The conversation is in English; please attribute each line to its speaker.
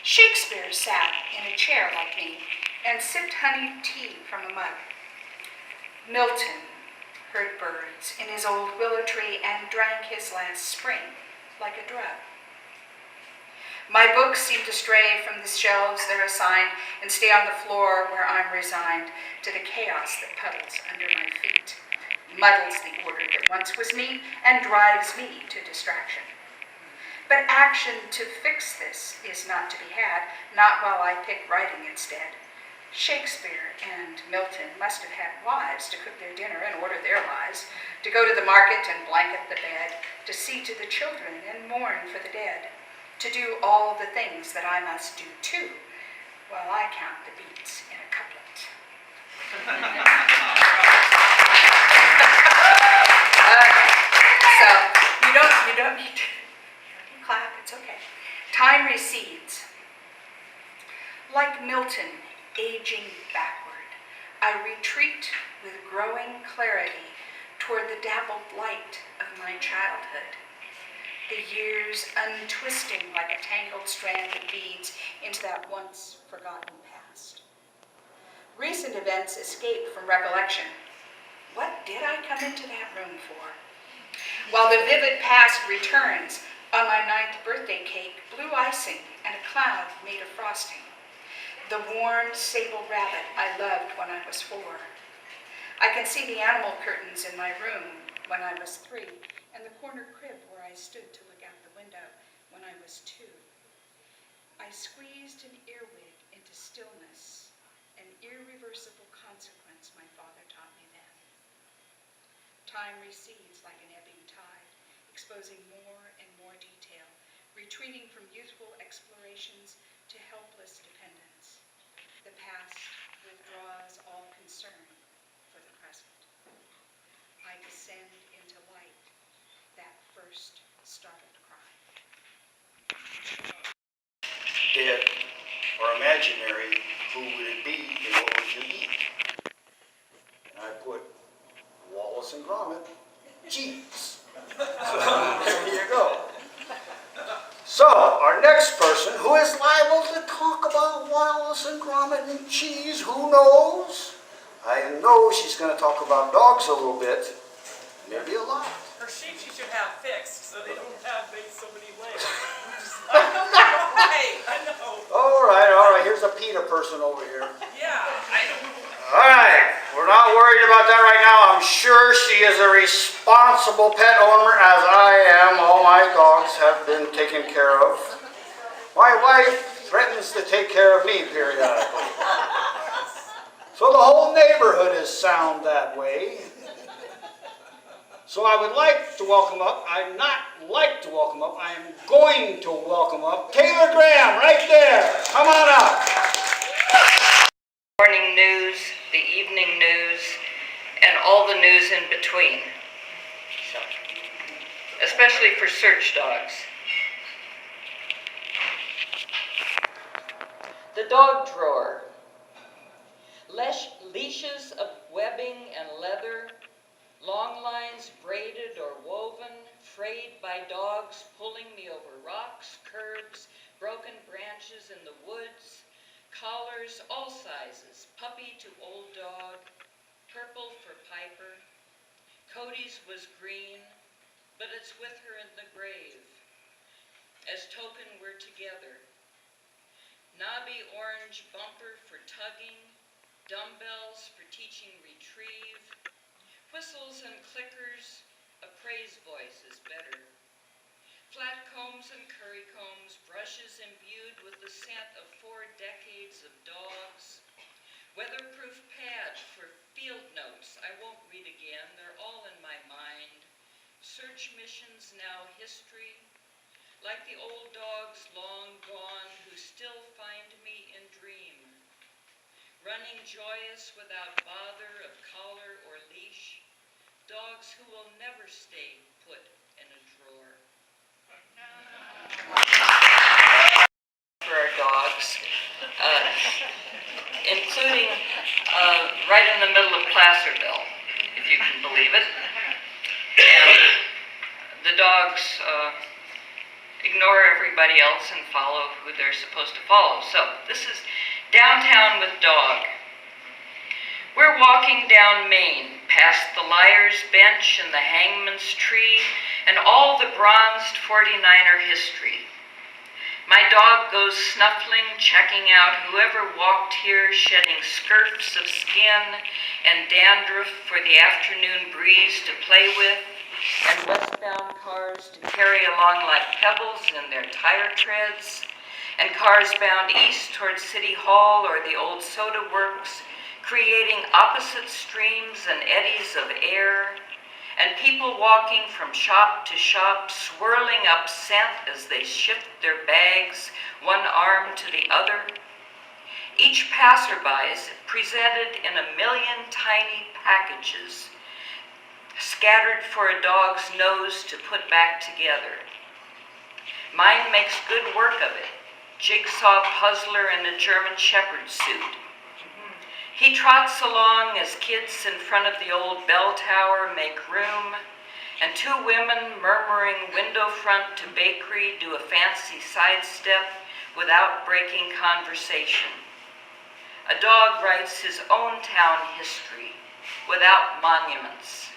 Speaker 1: Shakespeare sat in a chair like me and sipped honey tea from a mug. Milton heard birds in his old willow tree and drank his last spring like a drug. My books seem to stray from the shelves they're assigned and stay on the floor where I'm resigned to the chaos that puddles under my feet, muddles the order that once was me and drives me to distraction. But action to fix this is not to be had, not while I pick writing instead. Shakespeare and Milton must have had wives to cook their dinner and order their lives, to go to the market and blanket the bed, to see to the children and mourn for the dead, to do all the things that I must do too, while I count the beats in a couplet. So you don't need to clap, it's okay. Time recedes. Like Milton, aging backward, I retreat with growing clarity toward the dappled light of my childhood. The years untwisting like a tangled strand of beads into that once forgotten past. Recent events escape from recollection. What did I come into that room for? While the vivid past returns, on my 9th birthday cake, blue icing and a cloud made of frosting. The worn sable rabbit I loved when I was 4. I can see the animal curtains in my room when I was 3, and the corner crib where I stood to look out the window when I was 2. I squeezed an earwig into stillness, an irreversible consequence my father taught me then. Time recedes like an ebbing tide, exposing more and more detail, retreating from youthful explorations to helpless dependence. The past withdraws all concern for the present. I descend into light, that first startled cry.
Speaker 2: Dead or imaginary, who would it be and what would you eat? And I put Wallace and Gromit, cheese. There you go. So, our next person, who is liable to talk about Wallace and Gromit and cheese, who knows? I know she's going to talk about dogs a little bit, maybe a lot.
Speaker 3: Her sheep she should have fixed so they don't have so many legs. Right, I know.
Speaker 2: All right, here's a PETA person over here.
Speaker 3: Yeah, I know.
Speaker 2: All right, we're not worried about that right now. I'm sure she is a responsible pet owner, as I am. All my dogs have been taken care of. My wife threatens to take care of me periodically. So the whole neighborhood is sound that way. So I would like to welcome up, I'm not like to welcome up, I am going to welcome up Taylor Graham right there. Come on up.
Speaker 4: Morning news, the evening news, and all the news in between. So, especially for search dogs. The dog drawer. Leashes of webbing and leather, long lines braided or woven, frayed by dogs pulling me over rocks, curbs, broken branches in the woods, collars all sizes, puppy to old dog, purple for Piper. Cody's was green, but it's with her in the grave, as token we're together. Knobby orange bumper for tugging, dumbbells for teaching retrieve, whistles and clickers, a praise voice is better. Flat combs and curry combs, brushes imbued with the scent of 4 decades of dogs. Weatherproof pad for field notes I won't read again, they're all in my mind. Search missions now history, like the old dogs long gone who still find me in dream. Running joyous without bother of collar or leash, dogs who will never stay put in a drawer. For our dogs, including right in the middle of Placerville, if you can believe it. And the dogs ignore everybody else and follow who they're supposed to follow. So this is Downtown with Dog. We're walking down Main, past the Liar's Bench and the Hangman's Tree, and all the bronzed 49er history. My dog goes snuffling, checking out whoever walked here, shedding scurfs of skin and dandruff for the afternoon breeze to play with, and westbound cars to carry along like pebbles in their tire treads, and cars bound east toward City Hall or the old soda works, creating opposite streams and eddies of air, and people walking from shop to shop, swirling up scent as they shift their bags, one arm to the other. Each passerby is presented in a million tiny packages, scattered for a dog's nose to put back together. Mine makes good work of it, jigsaw puzzler in a German shepherd suit. He trots along as kids in front of the old bell tower make room, and two women murmuring window front to bakery do a fancy sidestep without breaking conversation. A dog writes his own town history without monuments.